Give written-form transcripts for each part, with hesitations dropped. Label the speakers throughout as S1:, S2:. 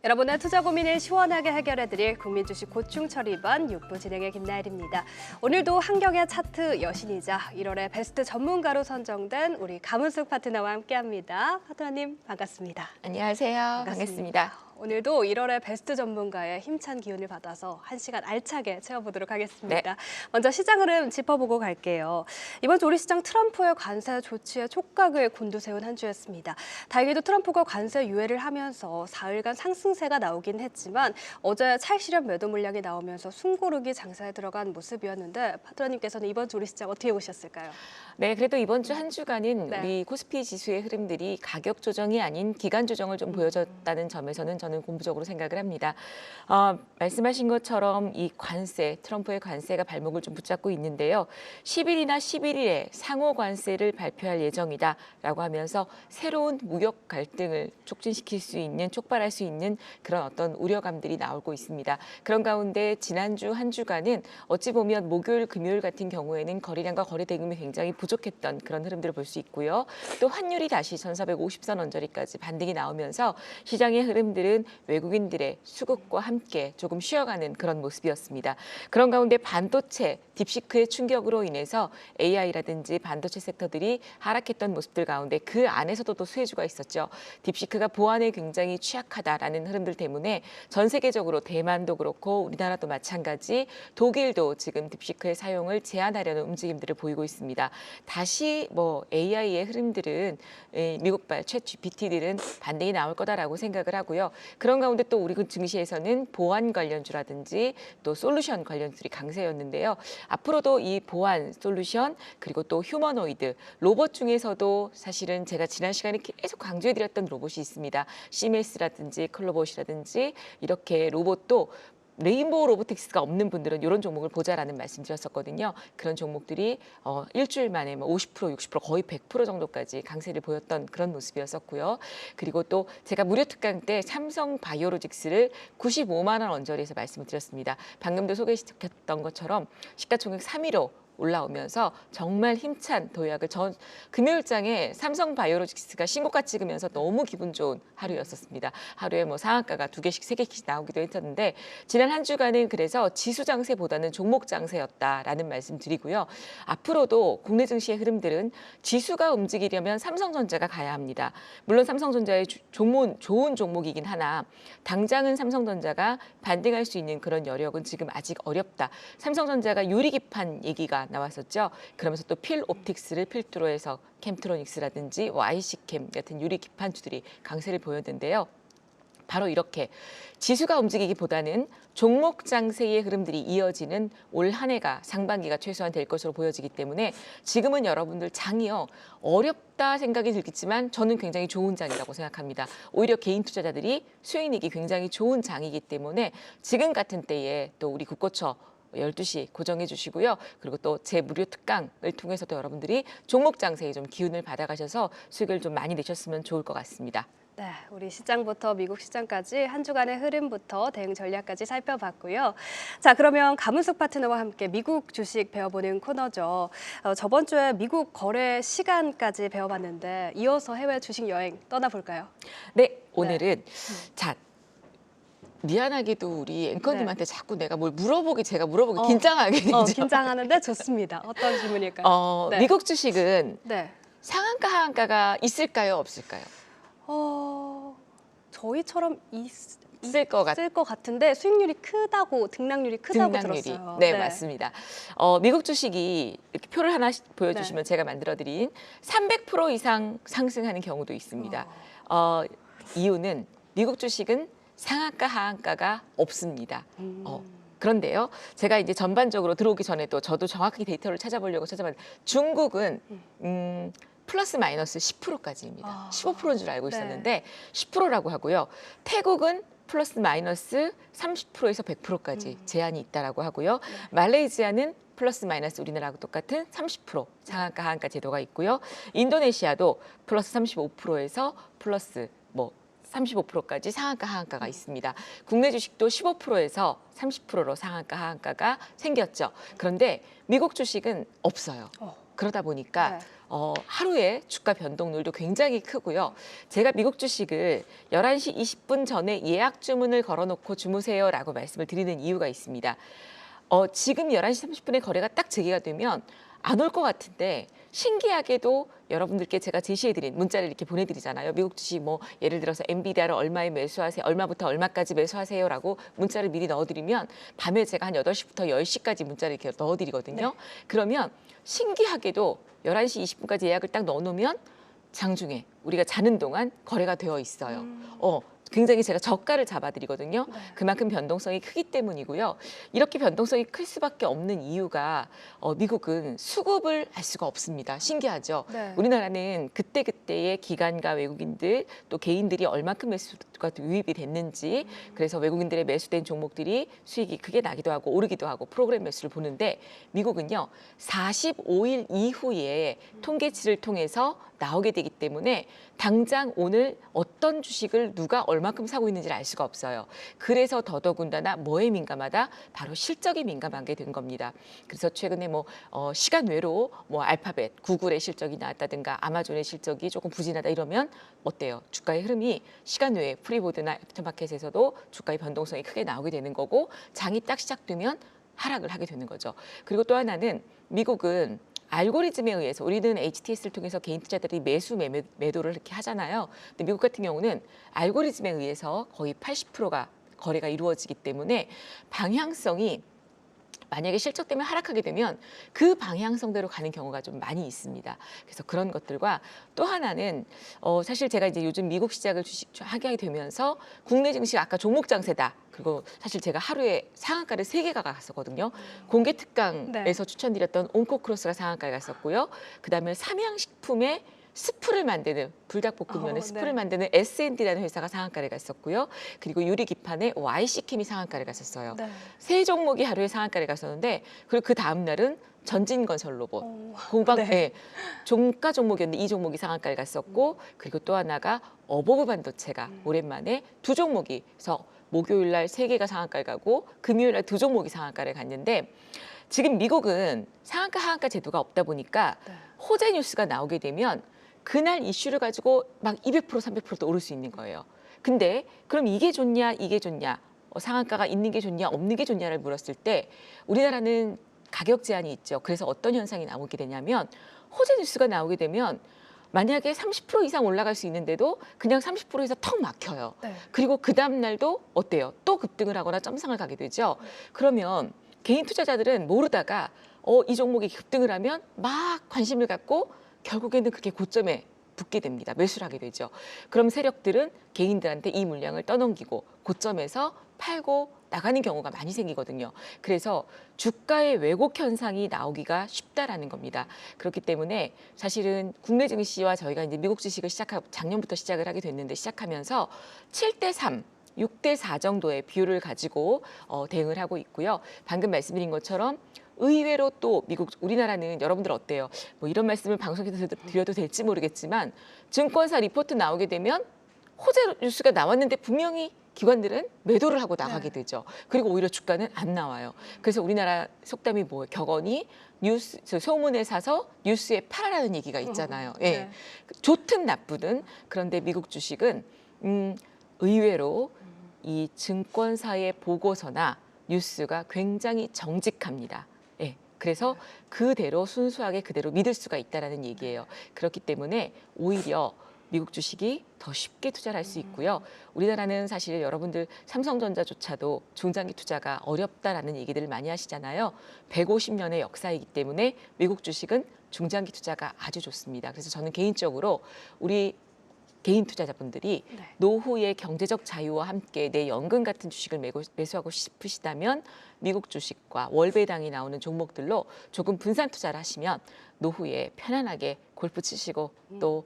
S1: 여러분의 투자 고민을 시원하게 해결해드릴 국민주식 고충 처리반 6부 진행의 김나일입니다. 오늘도 한경의 차트 여신이자 1월의 베스트 전문가로 선정된 우리 감은숙 파트너와 함께합니다. 파트너님 반갑습니다.
S2: 안녕하세요. 반갑습니다.
S1: 오늘도 1월의 베스트 전문가의 힘찬 기운을 받아서 1시간 알차게 채워보도록 하겠습니다.
S2: 네.
S1: 먼저 시장 흐름 짚어보고 갈게요. 이번 주 우리 시장 트럼프의 관세 조치에 촉각을 곤두세운 한 주였습니다. 다행히도 트럼프가 관세 유예를 하면서 사흘간 상승세가 나오긴 했지만 어제 찰실현 매도 물량이 나오면서 숨고르기 장사에 들어간 모습이었는데 파트너님께서는 이번 주 우리 시장 어떻게 보셨을까요?
S2: 네, 그래도 이번 주 한 주간은
S1: 네.
S2: 우리 코스피 지수의 흐름들이 가격 조정이 아닌 기간 조정을 좀 보여줬다는 점에서는 저는 고무적으로 생각을 합니다. 말씀하신 것처럼 이 관세, 트럼프의 관세가 발목을 좀 붙잡고 있는데요. 10일이나 11일에 상호 관세를 발표할 예정이다라고 하면서 새로운 무역 갈등을 촉진시킬 수 있는, 촉발할 수 있는 그런 어떤 우려감들이 나오고 있습니다. 그런 가운데 지난주 한 주간은 어찌 보면 목요일, 금요일 같은 경우에는 거래량과 거래 대금이 굉장히 부족했던 그런 흐름들을 볼 수 있고요. 또 환율이 다시 1450선 언저리까지 반등이 나오면서 시장의 흐름들은 외국인들의 수급과 함께 조금 쉬어가는 그런 모습이었습니다. 그런 가운데 반도체, 딥시크의 충격으로 인해서 AI라든지 반도체 섹터들이 하락했던 모습들 가운데 그 안에서도 또 수혜주가 있었죠. 딥시크가 보안에 굉장히 취약하다라는 흐름들 때문에 전 세계적으로 대만도 그렇고 우리나라도 마찬가지 독일도 지금 딥시크의 사용을 제한하려는 움직임들을 보이고 있습니다. 다시 AI의 흐름들은 미국발 챗 GPT들은 반등이 나올 거다라고 생각을 하고요. 그런 가운데 또 우리 증시에서는 보안 관련주라든지 또 솔루션 관련주들이 강세였는데요. 앞으로도 이 보안 솔루션 그리고 또 휴머노이드 로봇 중에서도 사실은 제가 지난 시간에 계속 강조해드렸던 로봇이 있습니다. 시메스라든지 클로봇이라든지 이렇게 로봇도 레인보우 로보틱스가 없는 분들은 이런 종목을 보자라는 말씀드렸었거든요. 그런 종목들이 일주일 만에 50%, 60% 거의 100% 정도까지 강세를 보였던 그런 모습이었었고요. 그리고 또 제가 무료 특강 때 삼성 바이오로직스를 95만 원 언저리에서 말씀을 드렸습니다. 방금도 소개시켰던 것처럼 시가총액 3위로 올라오면서 정말 힘찬 도약을 금요일장에 삼성 바이오로직스가 신고가 찍으면서 너무 기분 좋은 하루였었습니다. 하루에 상한가가 2개씩, 3개씩 나오기도 했었는데 지난 한 주간은 그래서 지수 장세보다는 종목 장세였다라는 말씀 드리고요. 앞으로도 국내 증시의 흐름들은 지수가 움직이려면 삼성전자가 가야 합니다. 물론 삼성전자의 좋은 종목이긴 하나 당장은 삼성전자가 반등할 수 있는 그런 여력은 지금 아직 어렵다. 삼성전자가 유리기판 얘기가 나왔었죠. 그러면서 또 필옵틱스를 필두로 해서 캠트로닉스라든지 IC캠 같은 유리 기판주들이 강세를 보였는데요. 바로 이렇게 지수가 움직이기보다는 종목 장세의 흐름들이 이어지는 올 한 해가 상반기가 최소한 될 것으로 보여지기 때문에 지금은 여러분들 장이요 어렵다 생각이 들겠지만 저는 굉장히 좋은 장이라고 생각합니다. 오히려 개인 투자자들이 수익이익이 굉장히 좋은 장이기 때문에 지금 같은 때에 또 우리 국고처 12시 고정해 주시고요. 그리고 또 제 무료 특강을 통해서도 여러분들이 종목 장세에 좀 기운을 받아가셔서 수익을 좀 많이 내셨으면 좋을 것 같습니다.
S1: 네, 우리 시장부터 미국 시장까지 한 주간의 흐름부터 대응 전략까지 살펴봤고요. 자, 그러면 감은숙 파트너와 함께 미국 주식 배워보는 코너죠. 저번 주에 미국 거래 시간까지 배워봤는데 이어서 해외 주식 여행 떠나볼까요?
S2: 네, 오늘은 자. 미안하게도 우리 앵커님한테
S1: 네.
S2: 자꾸 내가 제가 물어보기 긴장하게 되죠.
S1: 긴장하는데 좋습니다. 어떤 질문일까요? 네.
S2: 미국 주식은
S1: 네.
S2: 상한가 하한가가 있을까요, 없을까요?
S1: 저희처럼
S2: 있을 것
S1: 같은데 수익률이 크다고, 등락률이 크다고 들었어요.
S2: 네, 맞습니다. 미국 주식이 이렇게 표를 하나 보여주시면 제가 만들어드린 300% 이상 상승하는 경우도 있습니다. 이유는 미국 주식은 상한가, 하한가가 없습니다. 그런데요, 제가 이제 전반적으로 들어오기 전에도 저도 정확하게 데이터를 찾아보려고 찾아봤는데 중국은 플러스 마이너스 10%까지입니다. 15%인 줄 알고 있었는데 10%라고 하고요. 태국은 플러스 마이너스 30%에서 100%까지 제한이 있다라고 하고요. 말레이시아는 플러스 마이너스 우리나라하고 똑같은 30% 상한가, 하한가 제도가 있고요. 인도네시아도 플러스 35%에서 플러스 35%까지 상한가, 하한가가 있습니다. 국내 주식도 15%에서 30%로 상한가, 하한가가 생겼죠. 그런데 미국 주식은 없어요. 그러다 보니까 하루에 주가 변동률도 굉장히 크고요. 제가 미국 주식을 11시 20분 전에 예약 주문을 걸어놓고 주무세요라고 말씀을 드리는 이유가 있습니다. 지금 11시 30분에 거래가 딱 재개가 되면 안 올 것 같은데 신기하게도 여러분들께 제가 제시해드린 문자를 이렇게 보내드리잖아요. 미국 주식 뭐 예를 들어서 엔비디아를 얼마에 매수하세요, 얼마부터 얼마까지 매수하세요라고 문자를 미리 넣어드리면 밤에 제가 한 8시부터 10시까지 문자를 이렇게 넣어드리거든요.
S1: 네.
S2: 그러면 신기하게도 11시 20분까지 예약을 딱 넣어놓으면 장중에 우리가 자는 동안 거래가 되어 있어요. 굉장히 제가 저가를 잡아드리거든요.
S1: 네.
S2: 그만큼 변동성이 크기 때문이고요. 이렇게 변동성이 클 수밖에 없는 이유가 미국은 수급을 알 수가 없습니다. 신기하죠.
S1: 네.
S2: 우리나라는 그때그때의 기관과 외국인들 또 개인들이 얼마큼 매수가 유입이 됐는지 그래서 외국인들의 매수된 종목들이 수익이 크게 나기도 하고 오르기도 하고 프로그램 매수를 보는데 미국은요 45일 이후에 통계치를 통해서 나오게 되기 때문에 당장 오늘 어떤 주식을 누가 얼마큼 사고 있는지를 알 수가 없어요. 그래서 더더군다나 뭐에 민감하다? 바로 실적에 민감하게 된 겁니다. 그래서 최근에 시간 외로 알파벳, 구글의 실적이 나왔다든가 아마존의 실적이 조금 부진하다 이러면 어때요? 주가의 흐름이 시간 외에 프리보드나 애프터마켓에서도 주가의 변동성이 크게 나오게 되는 거고 장이 딱 시작되면 하락을 하게 되는 거죠. 그리고 또 하나는 미국은 알고리즘에 의해서 우리는 HTS를 통해서 개인 투자들이 매도를 이렇게 하잖아요. 근데 미국 같은 경우는 알고리즘에 의해서 거의 80%가 거래가 이루어지기 때문에 방향성이 만약에 실적 때문에 하락하게 되면 그 방향성대로 가는 경우가 좀 많이 있습니다. 그래서 그런 것들과 또 하나는 사실 제가 이제 요즘 미국 시장을 하게 되면서 국내 증시 아까 종목 장세다. 그리고 사실 제가 하루에 상한가를 3개가 갔었거든요. 공개 특강에서 추천드렸던 온코크로스가 상한가에 갔었고요. 그다음에 삼양식품의 스프를 만드는 불닭볶음면의 스프를 만드는 S&D라는 회사가 상한가를 갔었고요. 그리고 유리기판의 YC캠이 상한가를 갔었어요.
S1: 네.
S2: 3종목이 하루에 상한가를 갔었는데 그리고 그 다음 날은 전진건설로봇, 종가 종목이었는데 이 종목이 상한가를 갔었고 그리고 또 하나가 어버브 반도체가 오랜만에 2종목이 그래서 목요일 날 3개가 상한가를 가고 금요일 날 2종목이 상한가를 갔는데 지금 미국은 상한가 하한가 제도가 없다 보니까 호재 뉴스가 나오게 되면 그날 이슈를 가지고 막 200% 300%도 오를 수 있는 거예요. 근데 그럼 이게 좋냐 이게 좋냐 상한가가 있는 게 좋냐 없는 게 좋냐를 물었을 때 우리나라는 가격 제한이 있죠. 그래서 어떤 현상이 나오게 되냐면 호재 뉴스가 나오게 되면 만약에 30% 이상 올라갈 수 있는데도 그냥 30%에서 턱 막혀요. 그리고 그 다음 날도 어때요? 또 급등을 하거나 점상을 가게 되죠. 그러면 개인 투자자들은 모르다가 이 종목이 급등을 하면 막 관심을 갖고 결국에는 그게 고점에 붙게 됩니다. 매수를 하게 되죠. 그럼 세력들은 개인들한테 이 물량을 떠넘기고 고점에서 팔고 나가는 경우가 많이 생기거든요. 그래서 주가의 왜곡 현상이 나오기가 쉽다라는 겁니다. 그렇기 때문에 사실은 국내 증시와 저희가 이제 미국 주식을 작년부터 시작을 하게 됐는데 시작하면서 7대3 6대4 정도의 비율을 가지고 대응을 하고 있고요. 방금 말씀드린 것처럼 의외로 또 우리나라는 여러분들 어때요? 이런 말씀을 방송에서 드려도 될지 모르겠지만 증권사 리포트 나오게 되면 호재 뉴스가 나왔는데 분명히 기관들은 매도를 하고 나가게 되죠. 그리고 오히려 주가는 안 나와요. 그래서 우리나라 속담이 뭐예요? 격언이 소문에 사서 뉴스에 팔아라는 얘기가 있잖아요. 예. 좋든 나쁘든 그런데 미국 주식은 의외로 이 증권사의 보고서나 뉴스가 굉장히 정직합니다. 예. 그래서 그대로 순수하게 그대로 믿을 수가 있다라는 얘기예요. 그렇기 때문에 오히려 미국 주식이 더 쉽게 투자를 할 수 있고요. 우리나라는 사실 여러분들 삼성전자조차도 중장기 투자가 어렵다라는 얘기들을 많이 하시잖아요. 150년의 역사이기 때문에 미국 주식은 중장기 투자가 아주 좋습니다. 그래서 저는 개인적으로 우리 개인 투자자분들이 노후의 경제적 자유와 함께 내 연금 같은 주식을 매수하고 싶으시다면 미국 주식과 월배당이 나오는 종목들로 조금 분산 투자를 하시면 노후에 편안하게 골프 치시고 또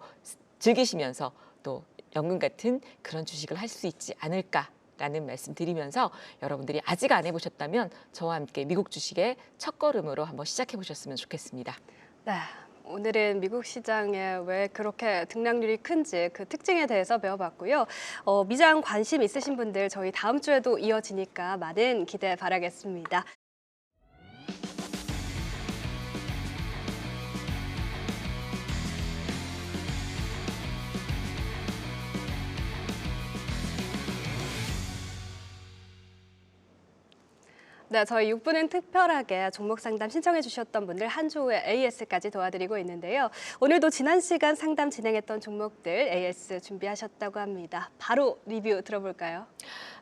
S2: 즐기시면서 또 연금 같은 그런 주식을 할 수 있지 않을까라는 말씀 드리면서 여러분들이 아직 안 해보셨다면 저와 함께 미국 주식의 첫걸음으로 한번 시작해 보셨으면 좋겠습니다.
S1: 네. 오늘은 미국 시장에 왜 그렇게 등락률이 큰지 그 특징에 대해서 배워봤고요. 미장 관심 있으신 분들 저희 다음 주에도 이어지니까 많은 기대 바라겠습니다. 네, 저희 6부는 특별하게 종목 상담 신청해 주셨던 분들 한 주에 AS까지 도와드리고 있는데요. 오늘도 지난 시간 상담 진행했던 종목들 AS 준비하셨다고 합니다. 바로 리뷰 들어볼까요?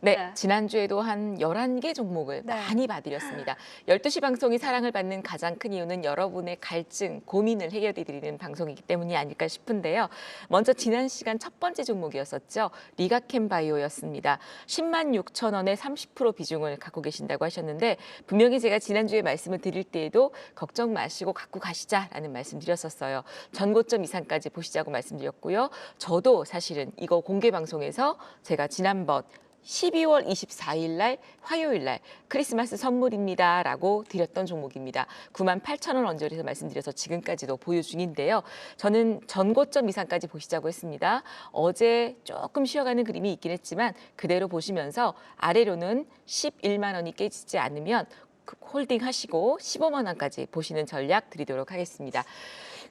S2: 네,
S1: 네.
S2: 지난주에도 한 11개 종목을
S1: 네.
S2: 많이 봐드렸습니다. 12시 방송이 사랑을 받는 가장 큰 이유는 여러분의 갈증, 고민을 해결해드리는 방송이기 때문이 아닐까 싶은데요. 먼저 지난 시간 첫 번째 종목이었었죠. 리가캠바이오였습니다. 10만 6천 원에 30% 비중을 갖고 계신다고 하셨는데 분명히 제가 지난주에 말씀을 드릴 때에도 걱정 마시고 갖고 가시자라는 말씀 드렸었어요. 전고점 이상까지 보시자고 말씀드렸고요. 저도 사실은 이거 공개 방송에서 제가 지난번 12월 24일 날 화요일 날 크리스마스 선물입니다라고 드렸던 종목입니다. 98,000원 언저리에서 말씀드려서 지금까지도 보유 중인데요. 저는 전고점 이상까지 보시자고 했습니다. 어제 조금 쉬어가는 그림이 있긴 했지만 그대로 보시면서 아래로는 11만 원이 깨지지 않으면 홀딩 하시고 15만 원까지 보시는 전략 드리도록 하겠습니다.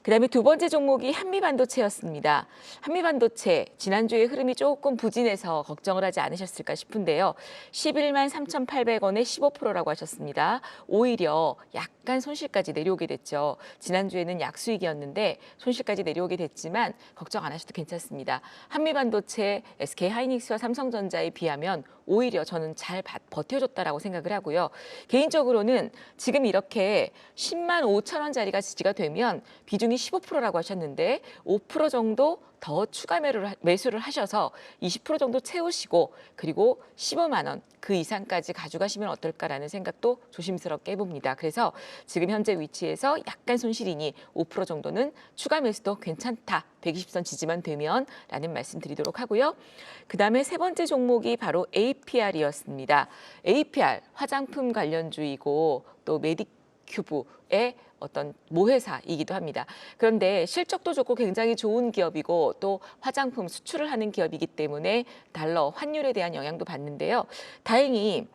S2: 그다음에 두 번째 종목이 한미반도체였습니다. 한미반도체 지난주에 흐름이 조금 부진해서 걱정을 하지 않으셨을까 싶은데요. 11만 3,800원에 15%라고 하셨습니다. 오히려 약간 손실까지 내려오게 됐죠. 지난주에는 약수익이었는데 손실까지 내려오게 됐지만 걱정 안 하셔도 괜찮습니다. 한미반도체, SK하이닉스와 삼성전자에 비하면 오히려 저는 잘 버텨줬다라고 생각을 하고요. 개인적으로는 지금 이렇게 10만 5천 원짜리가 지지가 되면 비중이 15%라고 하셨는데 5% 정도 더 추가 매수를 하셔서 20% 정도 채우시고 그리고 15만 원 그 이상까지 가져가시면 어떨까라는 생각도 조심스럽게 해봅니다. 그래서 지금 현재 위치에서 약간 손실이니 5% 정도는 추가 매수도 괜찮다. 120선 지지만 되면 라는 말씀 드리도록 하고요. 그다음에 세 번째 종목이 바로 APR이었습니다. APR 화장품 관련주이고 또 메디큐브의 어떤 모회사이기도 합니다. 그런데 실적도 좋고 굉장히 좋은 기업이고 또 화장품 수출을 하는 기업이기 때문에 달러 환율에 대한 영향도 받는데요. 다행히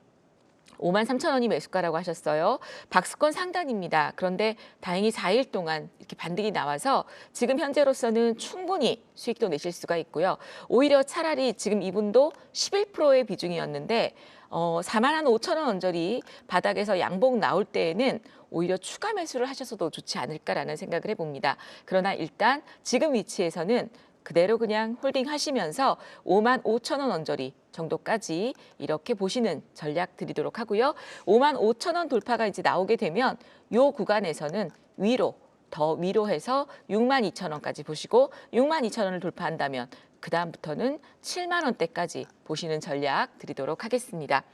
S2: 5만 3천 원이 매수가라고 하셨어요. 박스권 상단입니다. 그런데 다행히 4일 동안 이렇게 반등이 나와서 지금 현재로서는 충분히 수익도 내실 수가 있고요. 오히려 차라리 지금 이분도 11%의 비중이었는데 4만 5천 원 언저리 바닥에서 양봉 나올 때에는 오히려 추가 매수를 하셔서도 좋지 않을까라는 생각을 해봅니다. 그러나 일단 지금 위치에서는 그대로 그냥 홀딩 하시면서 5만 5천 원 언저리 정도까지 이렇게 보시는 전략 드리도록 하고요. 5만 5천 원 돌파가 이제 나오게 되면 요 구간에서는 더 위로 해서 6만 2천 원까지 보시고 6만 2천 원을 돌파한다면 그다음부터는 7만 원대까지 보시는 전략 드리도록 하겠습니다.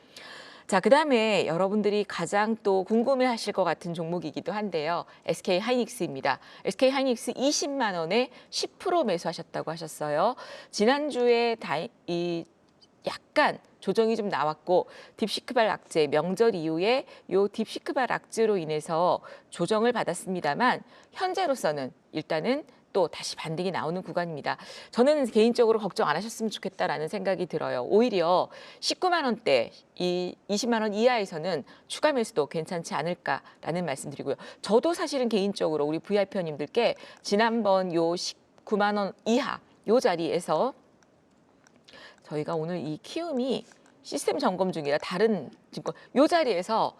S2: 자, 그다음에 여러분들이 가장 또 궁금해하실 것 같은 종목이기도 한데요. SK하이닉스입니다. SK하이닉스 20만 원에 10% 매수하셨다고 하셨어요. 지난주에 약간 조정이 좀 나왔고 딥시크발 악재 명절 이후에 요 딥시크발 악재로 인해서 조정을 받았습니다만 현재로서는 일단은 또 다시 반등이 나오는 구간입니다. 저는 개인적으로 걱정 안 하셨으면 좋겠다라는 생각이 들어요. 오히려 19만 원대, 이 20만 원 이하에서는 추가 매수도 괜찮지 않을까라는 말씀드리고요. 저도 사실은 개인적으로 우리 VIP원님들께 지난번 요 19만 원 이하 요 자리에서 저희가 오늘 이 키움이 시스템 점검 중이라 다른 증권 요 자리에서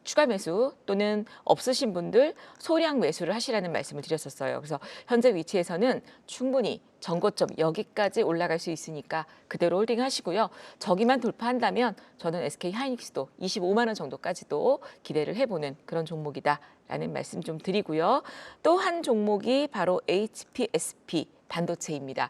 S2: 추가 매수 또는 없으신 분들 소량 매수를 하시라는 말씀을 드렸었어요. 그래서 현재 위치에서는 충분히 전고점 여기까지 올라갈 수 있으니까 그대로 홀딩 하시고요. 저기만 돌파한다면 저는 SK하이닉스도 25만 원 정도까지도 기대를 해보는 그런 종목이다라는 말씀 좀 드리고요. 또 한 종목이 바로 HPSP 반도체입니다.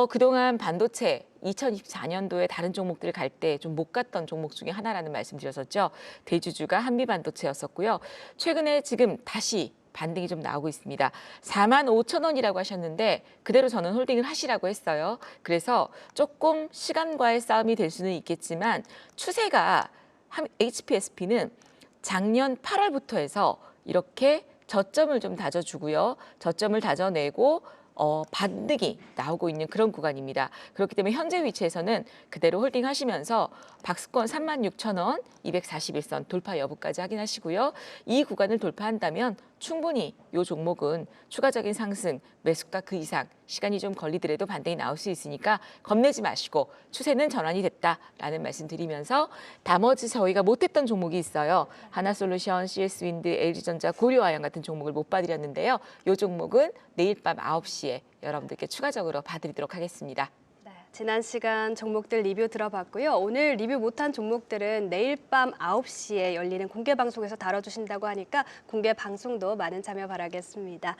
S2: 그동안 반도체 2024년도에 다른 종목들 갈 때 좀 못 갔던 종목 중에 하나라는 말씀 드렸었죠. 대주주가 한미반도체였었고요. 최근에 지금 다시 반등이 좀 나오고 있습니다. 4만 5천 원이라고 하셨는데 그대로 저는 홀딩을 하시라고 했어요. 그래서 조금 시간과의 싸움이 될 수는 있겠지만 추세가 HPSP는 작년 8월부터 해서 이렇게 저점을 좀 다져주고요. 저점을 다져내고 반등이 나오고 있는 그런 구간입니다. 그렇기 때문에 현재 위치에서는 그대로 홀딩하시면서 박스권 36,000원, 241선 돌파 여부까지 확인하시고요. 이 구간을 돌파한다면 충분히 이 종목은 추가적인 상승, 매수가 그 이상 시간이 좀 걸리더라도 반등이 나올 수 있으니까 겁내지 마시고 추세는 전환이 됐다라는 말씀 드리면서 나머지 저희가 못했던 종목이 있어요. 하나솔루션, CS윈드, LG전자, 고려아연 같은 종목을 못 봐드렸는데요. 이 종목은 내일 밤 9시에 여러분들께 추가적으로 봐드리도록 하겠습니다.
S1: 네, 지난 시간 종목들 리뷰 들어봤고요. 오늘 리뷰 못한 종목들은 내일 밤 9시에 열리는 공개 방송에서 다뤄주신다고 하니까 공개 방송도 많은 참여 바라겠습니다.